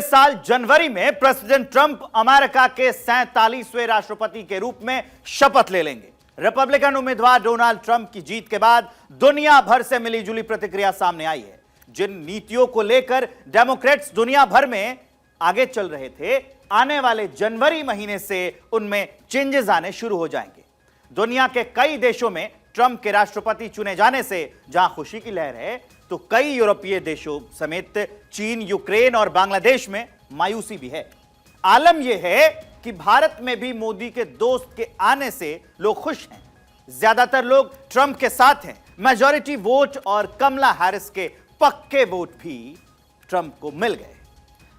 अगले साल जनवरी में प्रेसिडेंट ट्रंप अमेरिका के 47वें राष्ट्रपति के रूप में शपथ ले लेंगे। रिपब्लिकन उम्मीदवार डोनाल्ड ट्रंप की जीत के बाद दुनिया भर से मिलीजुली प्रतिक्रिया सामने आई है। जिन नीतियों को लेकर डेमोक्रेट्स दुनिया भर में आगे चल रहे थे, आने वाले जनवरी महीने से उनमें चेंजेस आने शुरू हो जाएंगे। दुनिया के कई देशों में ट्रंप के राष्ट्रपति चुने जाने से जहां खुशी की लहर है, तो कई यूरोपीय देशों समेत चीन, यूक्रेन और बांग्लादेश में मायूसी भी है। आलम यह है कि भारत में भी मोदी के दोस्त के आने से लोग खुश हैं। ज्यादातर लोग ट्रंप के साथ हैं। मेजॉरिटी वोट और कमला हैरिस के पक्के वोट भी ट्रंप को मिल गए।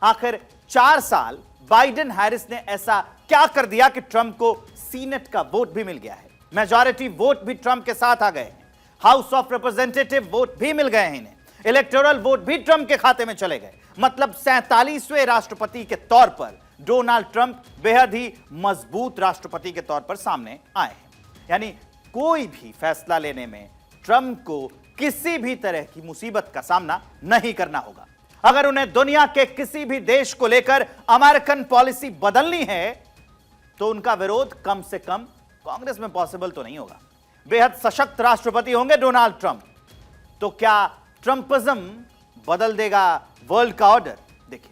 आखिर 4 साल बाइडेन हैरिस ने ऐसा क्या कर दिया कि ट्रंप को सीनेट का वोट भी मिल गया है। मेजॉरिटी वोट भी ट्रंप के साथ आ गए हैं। हाउस ऑफ रिप्रेजेंटेटिव वोट भी मिल गए हैं इन्हें। इलेक्टोरल वोट भी ट्रंप के खाते में चले गए। मतलब 47वें राष्ट्रपति के तौर पर डोनाल्ड ट्रंप बेहद ही मजबूत राष्ट्रपति के तौर पर सामने आए हैं। यानी कोई भी फैसला लेने में ट्रंप को किसी भी तरह की मुसीबत का सामना नहीं करना होगा। अगर उन्हें दुनिया के किसी भी देश को लेकर अमेरिकन पॉलिसी बदलनी है, तो उनका विरोध कम से कम कांग्रेस में पॉसिबल तो नहीं होगा। बेहद सशक्त राष्ट्रपति होंगे डोनाल्ड ट्रंप। तो क्या ट्रंपिज्म बदल देगा वर्ल्ड का ऑर्डर? देखिए,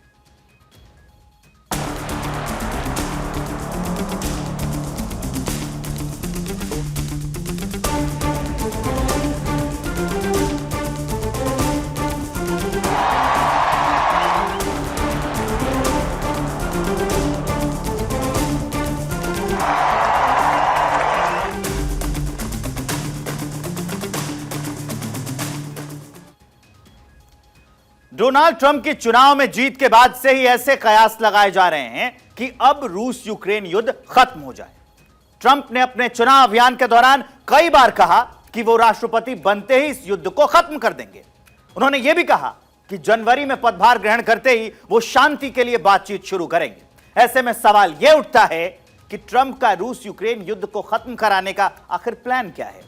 डोनाल्ड ट्रंप की चुनाव में जीत के बाद से ही ऐसे कयास लगाए जा रहे हैं कि अब रूस यूक्रेन युद्ध खत्म हो जाए। ट्रंप ने अपने चुनाव अभियान के दौरान कई बार कहा कि वो राष्ट्रपति बनते ही इस युद्ध को खत्म कर देंगे। उन्होंने यह भी कहा कि जनवरी में पदभार ग्रहण करते ही वो शांति के लिए बातचीत शुरू करेंगे। ऐसे में सवाल यह उठता है कि ट्रंप का रूस यूक्रेन युद्ध को खत्म कराने का आखिर प्लान क्या है।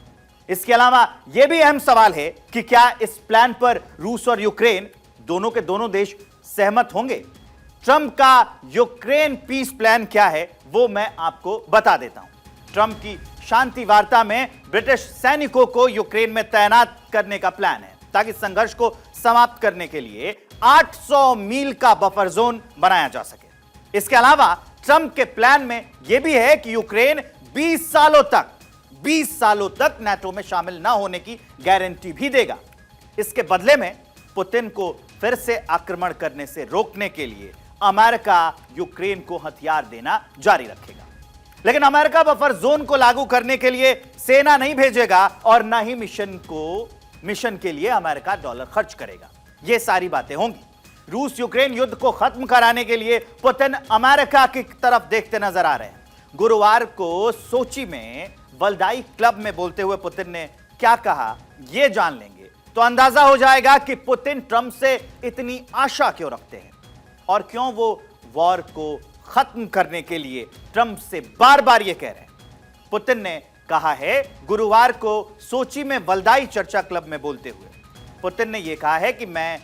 इसके अलावा यह भी अहम सवाल है कि क्या इस प्लान पर रूस और यूक्रेन दोनों के दोनों देश सहमत होंगे। ट्रंप का यूक्रेन पीस प्लान क्या है, वो मैं आपको बता देता हूं। ट्रंप की शांति वार्ता में ब्रिटिश सैनिकों को यूक्रेन में तैनात करने का प्लान है, ताकि संघर्ष को समाप्त करने के लिए 800 मील का बफर जोन बनाया जा सके। इसके अलावा ट्रंप के प्लान में यह भी है कि यूक्रेन 20 सालों तक नाटो में शामिल ना होने की गारंटी भी देगा। इसके बदले में पुतिन को फिर से आक्रमण करने से रोकने के लिए अमेरिका यूक्रेन को हथियार देना जारी रखेगा। लेकिन अमेरिका बफर जोन को लागू करने के लिए सेना नहीं भेजेगा और ना ही मिशन के लिए अमेरिका डॉलर खर्च करेगा। यह सारी बातें होंगी। रूस यूक्रेन युद्ध को खत्म कराने के लिए पुतिन अमेरिका की तरफ देखते नजर आ रहे हैं। गुरुवार को सोची में वल्दाई क्लब में बोलते हुए पुतिन ने क्या कहा, यह जान लेंगे तो अंदाजा हो जाएगा कि पुतिन ट्रंप से इतनी आशा क्यों रखते हैं और क्यों वो वॉर को खत्म करने के लिए ट्रंप से बार बार ये कह रहे हैं। पुतिन ने कहा है गुरुवार को सोची में वल्दाई चर्चा क्लब में बोलते हुए, पुतिन ने यह कहा है कि मैं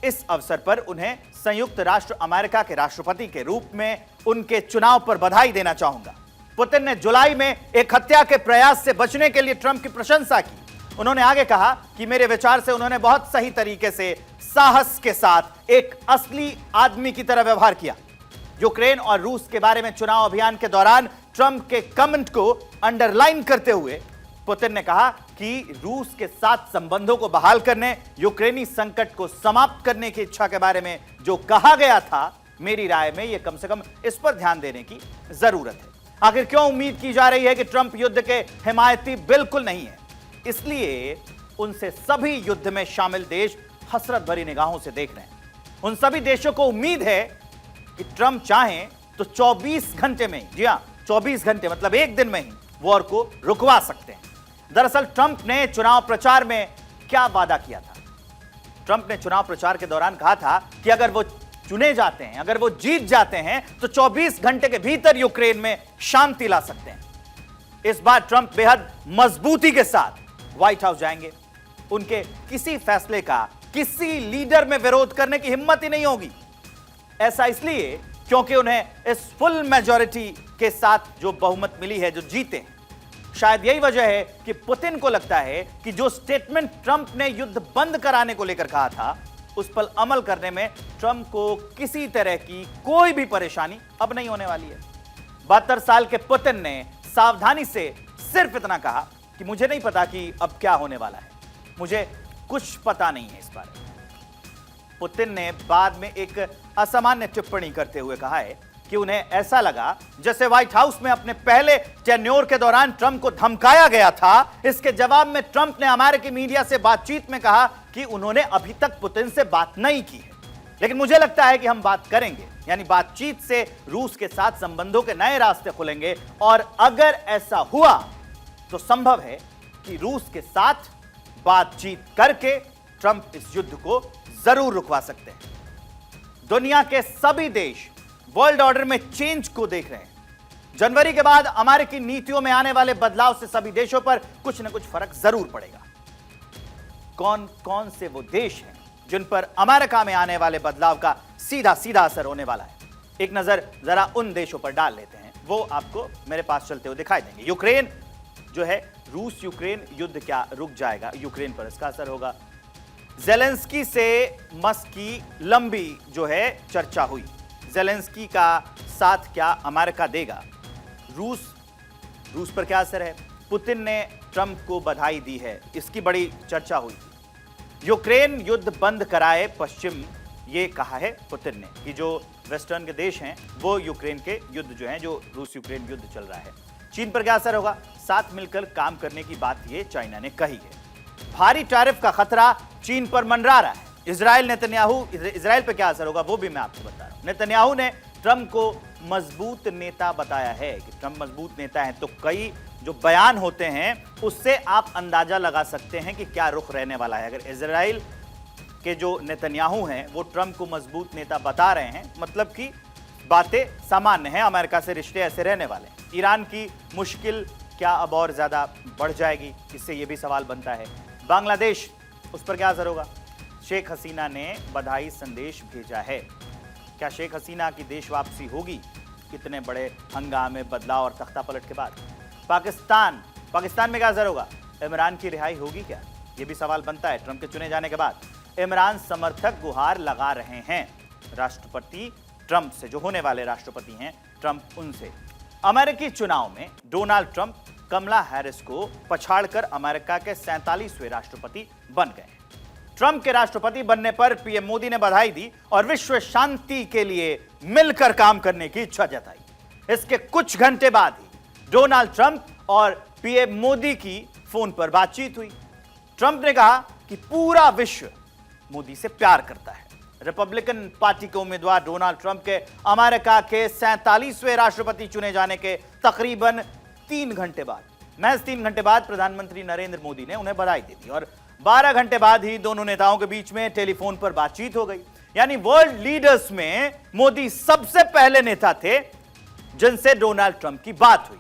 इस अवसर पर उन्हें संयुक्त राष्ट्र अमेरिका के राष्ट्रपति के रूप में उनके चुनाव पर बधाई देना चाहूंगा। पुतिन ने जुलाई में एक हत्या के प्रयास से बचने के लिए ट्रंप की प्रशंसा की। उन्होंने आगे कहा कि मेरे विचार से उन्होंने बहुत सही तरीके से साहस के साथ एक असली आदमी की तरह व्यवहार किया। यूक्रेन और रूस के बारे में चुनाव अभियान के दौरान ट्रंप के कमेंट को अंडरलाइन करते हुए पुतिन ने कहा कि रूस के साथ संबंधों को बहाल करने, यूक्रेनी संकट को समाप्त करने की इच्छा के बारे में जो कहा गया था, मेरी राय में यह कम से कम इस पर ध्यान देने की जरूरत है। आखिर क्यों उम्मीद की जा रही है कि ट्रंप युद्ध के हिमायती बिल्कुल नहीं है। इसलिए उनसे सभी युद्ध में शामिल देश हसरत भरी निगाहों से देख रहे हैं। उन सभी देशों को उम्मीद है कि ट्रंप चाहें तो 24 घंटे में, जी हां 24 घंटे मतलब एक दिन में ही वॉर को रुकवा सकते हैं। दरअसल ट्रंप ने चुनाव प्रचार में क्या वादा किया था? ट्रंप ने चुनाव प्रचार के दौरान कहा था कि अगर वो चुने जाते हैं, अगर वो जीत जाते हैं, तो 24 घंटे के भीतर यूक्रेन में शांति ला सकते हैं। इस बार ट्रंप बेहद मजबूती के साथ व्हाइट हाउस जाएंगे। उनके किसी फैसले का किसी लीडर में विरोध करने की हिम्मत ही नहीं होगी। ऐसा इसलिए क्योंकि उन्हें इस फुल मेजॉरिटी के साथ जो बहुमत मिली है, जो जीते हैं, शायद यही वजह है कि पुतिन को लगता है कि जो स्टेटमेंट ट्रंप ने युद्ध बंद कराने को लेकर कहा था, उस पर अमल करने में ट्रंप को किसी तरह की कोई भी परेशानी अब नहीं होने वाली है। 72 साल के पुतिन ने सावधानी से सिर्फ इतना कहा कि मुझे नहीं पता कि अब क्या होने वाला है, मुझे कुछ पता नहीं है इस बारे में। पुतिन ने बाद में एक असामान्य टिप्पणी करते हुए कहा है कि उन्हें ऐसा लगा जैसे व्हाइट हाउस में अपने पहले टेन्योर के दौरान ट्रंप को धमकाया गया था। इसके जवाब में ट्रंप ने अमेरिकी मीडिया से बातचीत में कहा कि उन्होंने अभी तक पुतिन से बात नहीं की है, लेकिन मुझे लगता है कि हम बात करेंगे, यानी बातचीत से रूस के साथ संबंधों के नए रास्ते खुलेंगे। और अगर ऐसा हुआ तो संभव है कि रूस के साथ बातचीत करके ट्रंप इस युद्ध को जरूर रुकवा सकते हैं। दुनिया के सभी देश वर्ल्ड ऑर्डर में चेंज को देख रहे हैं। जनवरी के बाद अमेरिकी नीतियों में आने वाले बदलाव से सभी देशों पर कुछ न कुछ फर्क जरूर पड़ेगा। कौन कौन से वो देश हैं जिन पर अमेरिका में आने वाले बदलाव का सीधा सीधा असर होने वाला है, एक नजर जरा उन देशों पर डाल लेते हैं। वो आपको मेरे पास चलते हुए दिखाई देंगे। यूक्रेन जो है, रूस यूक्रेन युद्ध क्या रुक जाएगा? यूक्रेन पर इसका असर होगा। जेलेंस्की से मस्क की लंबी जो है चर्चा हुई, जेलेंस्की का साथ क्या अमेरिका देगा? रूस पर क्या असर है? पुतिन ने ट्रंप को बधाई दी है, इसकी बड़ी चर्चा हुई। यूक्रेन युद्ध बंद कराए पश्चिम, ये कहा है पुतिन ने कि जो वेस्टर्न के देश हैं वो यूक्रेन के युद्ध जो है, जो रूस यूक्रेन युद्ध चल रहा है। चीन पर क्या असर होगा? साथ मिलकर काम करने की बात ये चाइना ने कही है। भारी टैरिफ का खतरा चीन पर मंडरा रहा है। इजराइल पे क्या असर होगा वो भी मैं आपको बता रहा हूं। नेतन्याहू ने ट्रंप को मजबूत नेता बताया है कि ट्रंप मजबूत नेता है, तो कई जो बयान होते हैं उससे आप अंदाजा लगा सकते हैं कि क्या रुख रहने वाला है। अगर इजराइल के जो नेतन्याहू हैं वो ट्रंप को मजबूत नेता बता रहे हैं, मतलब कि बातें सामान्य हैं, अमेरिका से रिश्ते ऐसे रहने वाले हैं। ईरान की मुश्किल क्या अब और ज्यादा बढ़ जाएगी? इससे यह भी सवाल बनता है। बांग्लादेश, उस पर क्या असर होगा? शेख हसीना ने बधाई संदेश भेजा है। क्या शेख हसीना की देश वापसी होगी कितने बड़े हंगामे, बदलाव और तख्ता पलट के बाद? पाकिस्तान में क्या असर होगा? इमरान की रिहाई होगी क्या? यह भी सवाल बनता है। ट्रंप के चुने जाने के बाद इमरान समर्थक गुहार लगा रहे हैं राष्ट्रपति ट्रंप से, जो होने वाले राष्ट्रपति हैं ट्रंप, उनसे। अमेरिकी चुनाव में डोनाल्ड ट्रंप कमला हैरिस को पछाड़कर अमेरिका के 47वें राष्ट्रपति बन गए। ट्रंप के राष्ट्रपति बनने पर पीएम मोदी ने बधाई दी और विश्व शांति के लिए मिलकर काम करने की इच्छा जताई। इसके कुछ घंटे बाद ही डोनाल्ड ट्रंप और पीएम मोदी की फोन पर बातचीत हुई। ट्रंप ने कहा कि पूरा विश्व मोदी से प्यार करता है। रिपब्लिकन पार्टी के उम्मीदवार डोनाल्ड ट्रंप के अमेरिका के 47वें राष्ट्रपति चुने जाने के तकरीबन 3 घंटे बाद, महज 3 घंटे बाद प्रधानमंत्री नरेंद्र मोदी ने उन्हें बधाई दे दी और 12 घंटे बाद ही दोनों नेताओं के बीच में टेलीफोन पर बातचीत हो गई। यानी वर्ल्ड लीडर्स में मोदी सबसे पहले नेता थे जिनसे डोनाल्ड ट्रंप की बात हुई।